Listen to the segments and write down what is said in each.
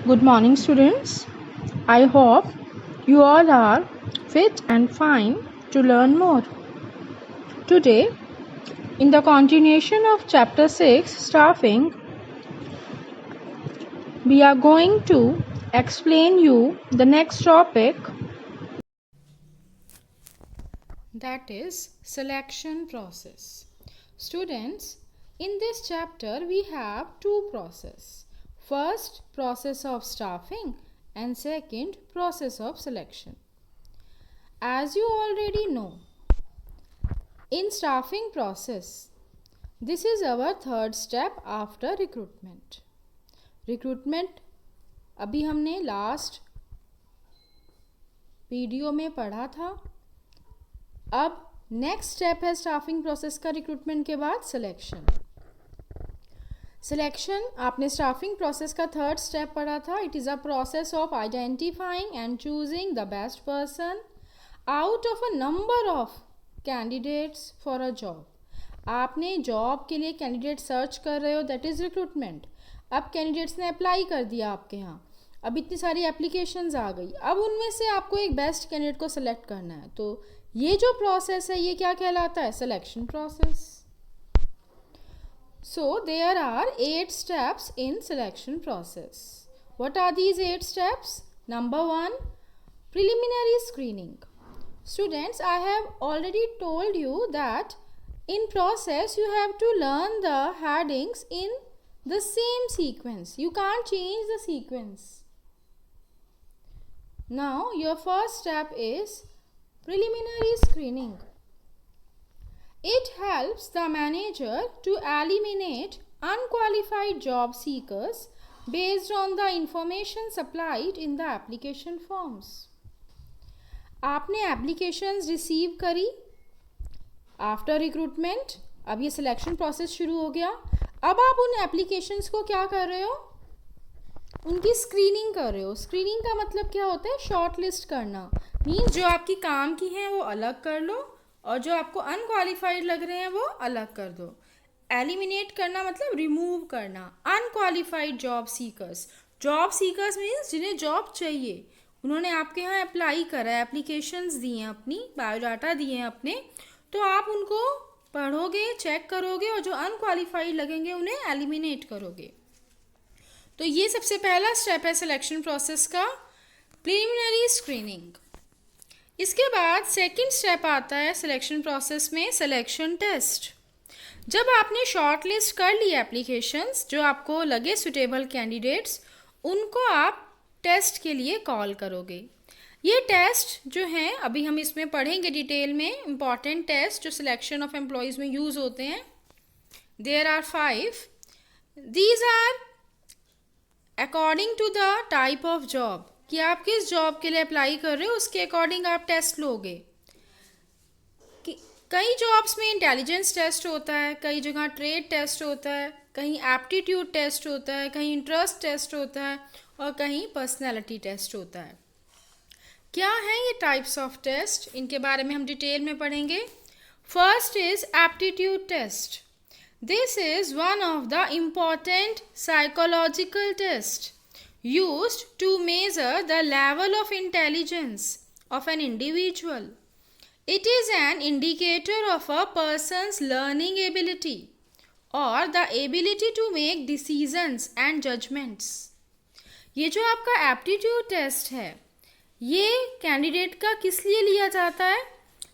Good morning, students. I hope you all are fit and fine to learn more. Today, in the continuation of Chapter 6, Staffing, we are going to explain you the next topic, that is selection process. Students, in this chapter we have two processes. First, process of staffing, and second, process of selection. As you already know, in staffing process, this is our third step after recruitment. Recruitment अभी हमने last video में पढ़ा था. अब next step है staffing process का recruitment के बाद सिलेक्शन. सिलेक्शन आपने स्टाफिंग प्रोसेस का थर्ड स्टेप पढ़ा था. It is a process of identifying and choosing the best person out of a number of candidates for a job. आपने job के लिए कैंडिडेट सर्च कर रहे हो, दैट इज़ रिक्रूटमेंट. अब कैंडिडेट्स ने अप्लाई कर दिया आपके यहाँ. अब इतनी सारी एप्लीकेशंस आ गई. अब उनमें से आपको एक बेस्ट कैंडिडेट को सिलेक्ट करना है. तो ये जो प्रोसेस है ये क्या कहलाता है? Selection process. So there are 8 steps in selection process. What are these 8 steps? Number 1, preliminary screening. Students, I have already told you that in process you have to learn the headings in the same sequence. You can't change the sequence. Now your first step is preliminary screening. It helps the manager to eliminate unqualified job seekers based on the information supplied in the application forms. आपने applications receive करी after recruitment. अब ये selection process शुरू हो गया. अब आप उन एप्लीकेशंस को क्या कर रहे हो? उनकी स्क्रीनिंग कर रहे हो. स्क्रीनिंग का मतलब क्या होता है? शॉर्ट लिस्ट करना. मीन्स जो आपकी काम की हैं वो अलग कर लो और जो आपको अनक्वालिफाइड लग रहे हैं वो अलग कर दो. एलिमिनेट करना मतलब रिमूव करना. अनक्वालिफाइड जॉब सीकर्स मीन्स जिन्हें जॉब चाहिए, उन्होंने आपके यहाँ अप्लाई करा है, एप्लीकेशंस दी हैं, अपनी बायोडाटा दिए हैं अपने, तो आप उनको पढ़ोगे, चेक करोगे और जो अनक्वालिफाइड लगेंगे उन्हें एलिमिनेट करोगे. तो ये सबसे पहला स्टेप है सिलेक्शन प्रोसेस का, प्रिलिमिनरी स्क्रीनिंग. इसके बाद सेकंड स्टेप आता है सिलेक्शन प्रोसेस में, सिलेक्शन टेस्ट. जब आपने शॉर्ट लिस्ट कर ली एप्लीकेशंस, जो आपको लगे सुटेबल कैंडिडेट्स, उनको आप टेस्ट के लिए कॉल करोगे. ये टेस्ट जो हैं अभी हम इसमें पढ़ेंगे डिटेल में. इम्पॉर्टेंट टेस्ट जो सिलेक्शन ऑफ एम्प्लॉयज़ में यूज़ होते हैं, there are 5. These are according to the type of job, कि आप किस जॉब के लिए अप्लाई कर रहे हो उसके अकॉर्डिंग आप टेस्ट लोगे. कई जॉब्स में इंटेलिजेंस टेस्ट होता है, कई जगह ट्रेड टेस्ट होता है, कहीं एप्टीट्यूड टेस्ट होता है, कहीं इंटरेस्ट टेस्ट होता है और कहीं पर्सनैलिटी टेस्ट होता है. क्या है ये टाइप्स ऑफ टेस्ट? इनके बारे में हम डिटेल में पढ़ेंगे. First is aptitude test. This is one of the important psychological test used to measure the level of intelligence of an individual. It is an indicator of a person's learning ability or the ability to make decisions and judgments. ये जो आपका aptitude test है, ये candidate का किस लिए लिया जाता है?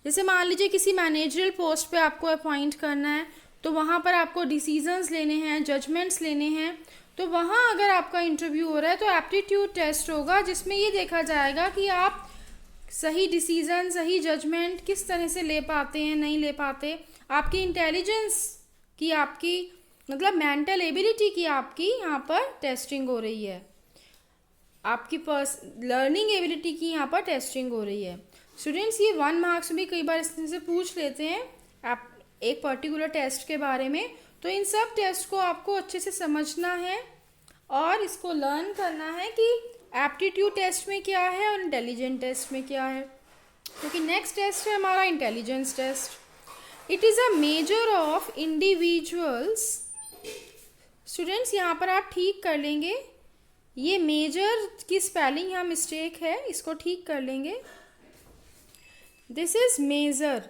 जैसे मान लीजिए किसी मैनेजरल पोस्ट पे आपको अपॉइंट करना है, तो वहाँ पर आपको डिसीजंस लेने हैं, जजमेंट्स लेने हैं. तो वहाँ अगर आपका इंटरव्यू हो रहा है तो एप्टीट्यूड टेस्ट होगा, जिसमें ये देखा जाएगा कि आप सही डिसीज़न, सही जजमेंट किस तरह से ले पाते हैं, नहीं ले पाते. आपकी इंटेलिजेंस की, आपकी मतलब मेंटल एबिलिटी की आपकी यहाँ पर टेस्टिंग हो रही है. आपकी लर्निंग एबिलिटी की यहाँ पर टेस्टिंग हो रही है. स्टूडेंट्स, ये 1 मार्क्स भी कई बार इस तरह से पूछ लेते हैं आप एक पर्टिकुलर टेस्ट के बारे में. तो इन सब टेस्ट को आपको अच्छे से समझना है और इसको लर्न करना है कि एप्टीट्यूड टेस्ट में क्या है और इंटेलिजेंट टेस्ट में क्या है. क्योंकि नेक्स्ट टेस्ट है हमारा intelligence test. It is a measure of individuals. Students, यहाँ पर आप ठीक कर लेंगे, ये मेजर की स्पेलिंग यहाँ मिस्टेक है, इसको ठीक कर लेंगे. This is measure.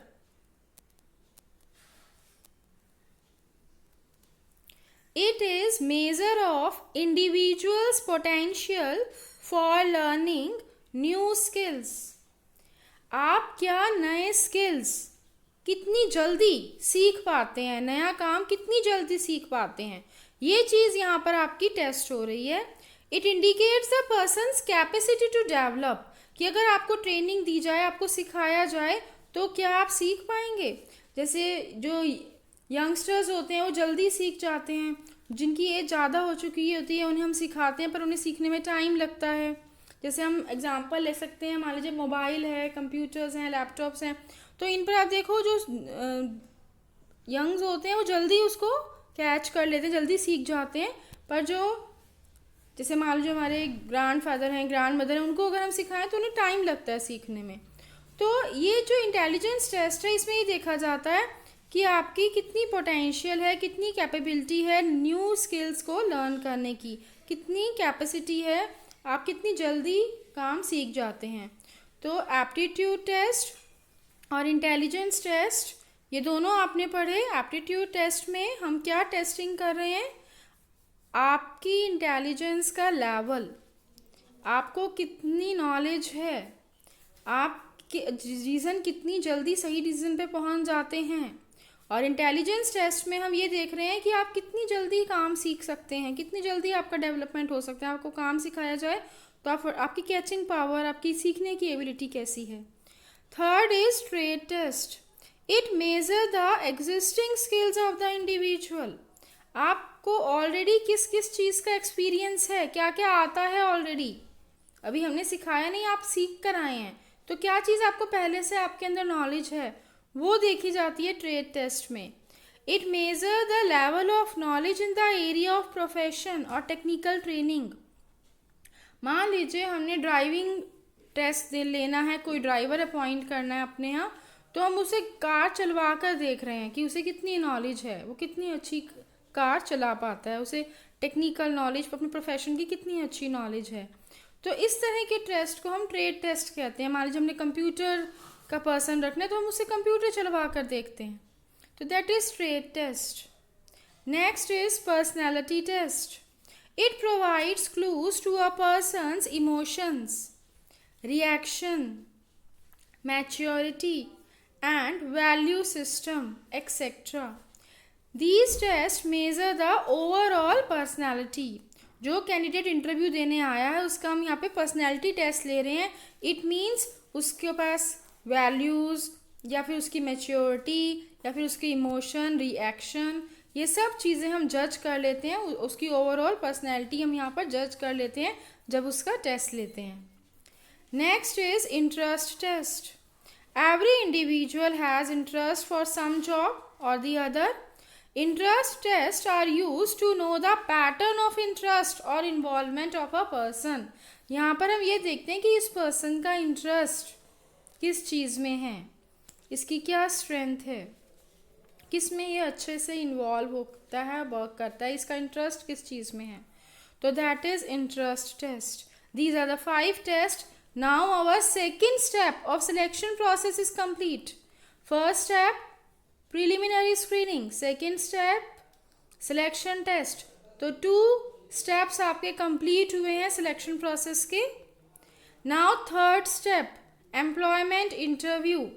It is measure of individual's potential for learning new skills. आप क्या नए स्किल्स कितनी जल्दी सीख पाते हैं, नया काम कितनी जल्दी सीख पाते हैं, ये चीज़ यहाँ पर आपकी टेस्ट हो रही है. It indicates the person's capacity to develop, कि अगर आपको ट्रेनिंग दी जाए, आपको सिखाया जाए, तो क्या आप सीख पाएंगे. जैसे जो यंगस्टर्स होते हैं वो जल्दी सीख जाते हैं, जिनकी एज ज़्यादा हो चुकी होती है उन्हें हम सिखाते हैं पर उन्हें सीखने में टाइम लगता है. जैसे हम एग्जांपल ले सकते हैं, मान लीजिए मोबाइल है, कंप्यूटर्स हैं, लैपटॉप्स हैं, तो इन पर आप देखो जो यंग्स होते हैं वो जल्दी उसको कैच कर लेते हैं, जल्दी सीख जाते हैं. पर जो जैसे मान लीजिए हमारे ग्रैंड फादर हैं, ग्रैंड मदर हैं, उनको अगर हम सिखाएं तो उन्हें टाइम लगता है सीखने में. तो ये जो इंटेलिजेंस टेस्ट है इसमें ये देखा जाता है कि आपकी कितनी पोटेंशियल है, कितनी कैपेबिलिटी है न्यू स्किल्स को लर्न करने की, कितनी कैपेसिटी है, आप कितनी जल्दी काम सीख जाते हैं. तो एप्टीट्यूड टेस्ट और इंटेलिजेंस टेस्ट ये दोनों आपने पढ़े. एप्टीट्यूड टेस्ट में हम क्या टेस्टिंग कर रहे हैं, आपकी इंटेलिजेंस का लेवल, आपको कितनी नॉलेज है, आप रीज़न कितनी जल्दी सही डिसीजन पे पहुंच जाते हैं. और इंटेलिजेंस टेस्ट में हम ये देख रहे हैं कि आप कितनी जल्दी काम सीख सकते हैं, कितनी जल्दी आपका डेवलपमेंट हो सकता है. आपको काम सिखाया जाए तो आपकी कैचिंग पावर, आपकी सीखने की एबिलिटी कैसी है. Third is trade test. It measure the existing skills of the individual. आपको ऑलरेडी किस किस चीज़ का एक्सपीरियंस है, क्या क्या आता है ऑलरेडी, अभी हमने सिखाया नहीं, आप सीख कर आए हैं, तो क्या चीज़ आपको पहले से आपके अंदर नॉलेज है, वो देखी जाती है ट्रेड टेस्ट में. It measure the level of knowledge in the area of profession और टेक्निकल ट्रेनिंग. मान लीजिए हमने ड्राइविंग टेस्ट लेना है, कोई ड्राइवर अपॉइंट करना है अपने यहाँ, तो हम उसे कार चलवा कर देख रहे हैं कि उसे कितनी नॉलेज है, वो कितनी अच्छी कार चला पाता है, उसे टेक्निकल नॉलेज, अपने प्रोफेशन की कितनी अच्छी नॉलेज है. तो इस तरह के टेस्ट को हम ट्रेड टेस्ट कहते हैं. मान लीजिए हमने कंप्यूटर का पर्सन रखना है तो हम उसे कंप्यूटर चलवा कर देखते हैं, तो that is trade test. Next is personality test. It provides clues to a person's emotions, reaction, maturity and value system etcetera. These test measure the overall personality. जो कैंडिडेट इंटरव्यू देने आया है उसका हम यहाँ पे पर्सनैलिटी टेस्ट ले रहे हैं. इट मीन्स उसके पास वैल्यूज़ या फिर उसकी मैच्योरिटी या फिर उसकी इमोशन, रिएक्शन, ये सब चीज़ें हम जज कर लेते हैं. उसकी ओवरऑल पर्सनैलिटी हम यहाँ पर जज कर लेते हैं जब उसका टेस्ट लेते हैं. Next is interest test. Every individual has interest for some job और the other. Interest tests are used to know the pattern of interest or involvement of a person. यहाँ पर हम ये देखते हैं कि इस पर्सन का इंटरेस्ट किस चीज़ में है, इसकी क्या स्ट्रेंथ है, किस में ये अच्छे से इन्वॉल्व होता है, वर्क करता है, इसका इंटरेस्ट किस चीज़ में है. तो that is interest test. These are the 5 test. Now our second step of selection process is complete. First step preliminary screening, second step selection test. तो 2 स्टेप्स आपके कंप्लीट हुए हैं सिलेक्शन प्रोसेस के. Now third step employment interview.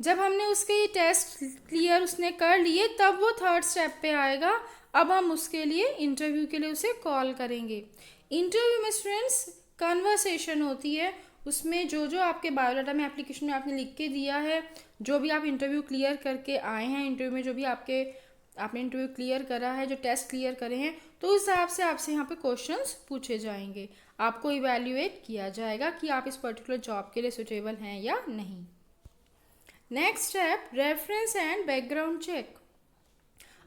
जब हमने उसके test clear उसने कर लिए तब वो थर्ड स्टेप पे आएगा. अब हम उसके लिए इंटरव्यू के लिए उसे कॉल करेंगे. इंटरव्यू में स्टूडेंट्स कन्वर्सेशन होती है, उसमें जो जो आपके बायोडाटा में एप्लीकेशन में आपने लिख के दिया है, जो भी आप इंटरव्यू क्लियर करके आए हैं, इंटरव्यू में जो भी आपने इंटरव्यू क्लियर करा है, जो टेस्ट क्लियर करे हैं, तो उस हिसाब से आपसे यहाँ पे क्वेश्चंस पूछे जाएंगे. आपको इवैल्यूएट किया जाएगा कि आप इस पर्टिकुलर जॉब के लिए सुटेबल हैं या नहीं. Next step reference and background check.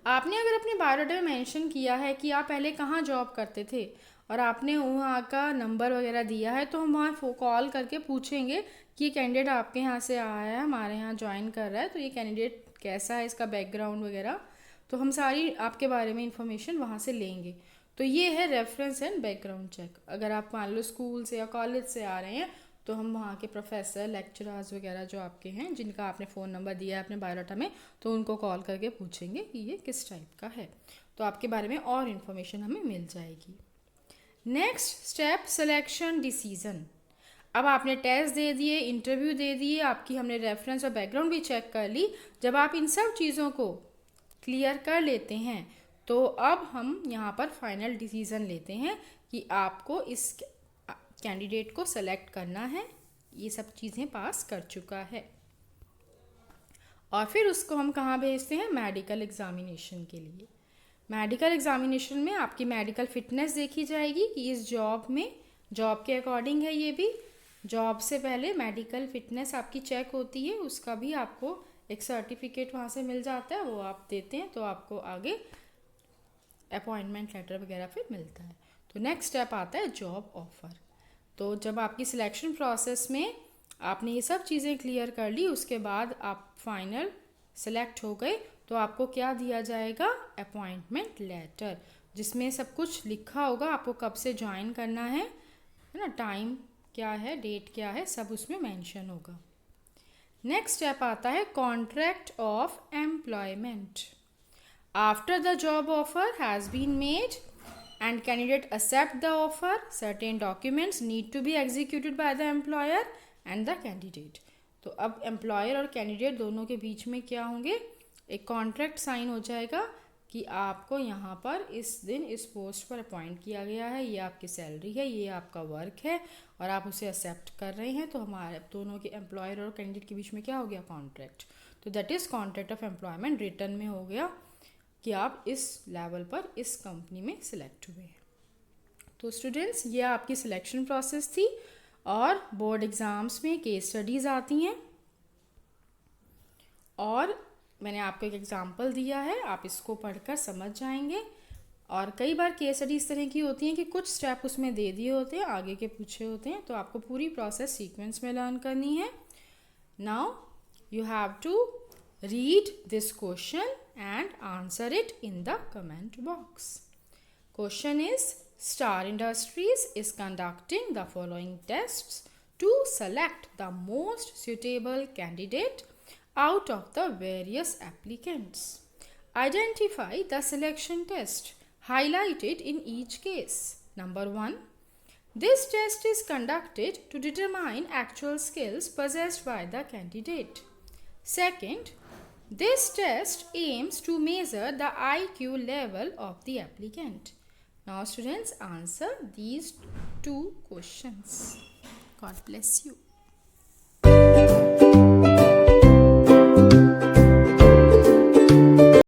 आपने अगर अपने बायोडाटा में मेंशन किया है कि आप पहले कहाँ जॉब करते थे और आपने वहाँ का नंबर वगैरह दिया है, तो हम वहाँ कॉल करके पूछेंगे कि ये कैंडिडेट आपके यहाँ से आया है, हमारे यहाँ ज्वाइन कर रहा है, तो ये कैंडिडेट कैसा है, इसका बैकग्राउंड वगैरह, तो हम सारी आपके बारे में इंफॉर्मेशन वहाँ से लेंगे. तो ये है रेफरेंस एंड बैकग्राउंड चेक। अगर आप मान लो स्कूल से या कॉलेज से आ रहे हैं तो हम वहाँ के प्रोफेसर, लेक्चरर्स वगैरह जो आपके हैं, जिनका आपने फ़ोन नंबर दिया है अपने बायोडाटा में, तो उनको कॉल करके पूछेंगे कि ये किस टाइप का है, तो आपके बारे में और इन्फॉर्मेशन हमें मिल जाएगी। Next step, selection decision. अब आपने टेस्ट दे दिए, इंटरव्यू दे दिए, आपकी हमने रेफरेंस और बैकग्राउंड भी चेक कर ली। जब आप इन सब चीज़ों को क्लियर कर लेते हैं तो अब हम यहाँ पर फाइनल डिसीज़न लेते हैं कि आपको इस कैंडिडेट को सेलेक्ट करना है। ये सब चीज़ें पास कर चुका है और फिर उसको हम कहाँ भेजते हैं, मेडिकल एग्जामिनेशन के लिए। मेडिकल एग्जामिनेशन में आपकी मेडिकल फिटनेस देखी जाएगी कि इस जॉब में, जॉब के अकॉर्डिंग है ये भी, जॉब से पहले मेडिकल फिटनेस आपकी चेक होती है, उसका भी आपको एक सर्टिफिकेट वहाँ से मिल जाता है, वो आप देते हैं तो आपको आगे अपॉइंटमेंट लेटर वगैरह फिर मिलता है। तो नेक्स्ट स्टेप आता है जॉब ऑफर। तो जब आपकी सिलेक्शन प्रोसेस में आपने ये सब चीज़ें क्लियर कर ली, उसके बाद आप फाइनल सेलेक्ट हो गए तो आपको क्या दिया जाएगा, अपॉइंटमेंट लेटर, जिसमें सब कुछ लिखा होगा आपको कब से ज्वाइन करना है ना, टाइम क्या है, डेट क्या है, सब उसमें मेंशन होगा। नेक्स्ट स्टेप आता है contract of employment. After the job offer has been made and candidate accept the offer, certain documents need to be executed by the employer and the candidate। तो अब employer और candidate दोनों के बीच में क्या होंगे, एक कॉन्ट्रैक्ट साइन हो जाएगा कि आपको यहाँ पर इस दिन इस पोस्ट पर अपॉइंट किया गया है, ये आपकी सैलरी है, ये आपका वर्क है और आप उसे एक्सेप्ट कर रहे हैं। तो हमारे दोनों के एम्प्लॉयर और कैंडिडेट के बीच में क्या हो गया, कॉन्ट्रैक्ट। तो that is contract of employment, return में हो गया कि आप इस लेवल पर इस कंपनी में सिलेक्ट हुए हैं। तो स्टूडेंट्स, ये आपकी सिलेक्शन प्रोसेस थी और बोर्ड एग्ज़ाम्स में केस स्टडीज़ आती हैं और मैंने आपको एक एग्जांपल दिया है, आप इसको पढ़कर समझ जाएंगे। और कई बार केस स्टडी इस तरह की होती हैं कि कुछ स्टेप उसमें दे दिए होते हैं, आगे के पूछे होते हैं, तो आपको पूरी प्रोसेस सीक्वेंस में लर्न करनी है। Now you have to read this question and answer it in the comment box. Question is, Star Industries is conducting the following tests to select the most suitable candidate out of the various applicants. Identify the selection test highlighted in each case. Number 1. This test is conducted to determine actual skills possessed by the candidate. Second, this test aims to measure the IQ level of the applicant. Now students, answer these two questions. God bless you.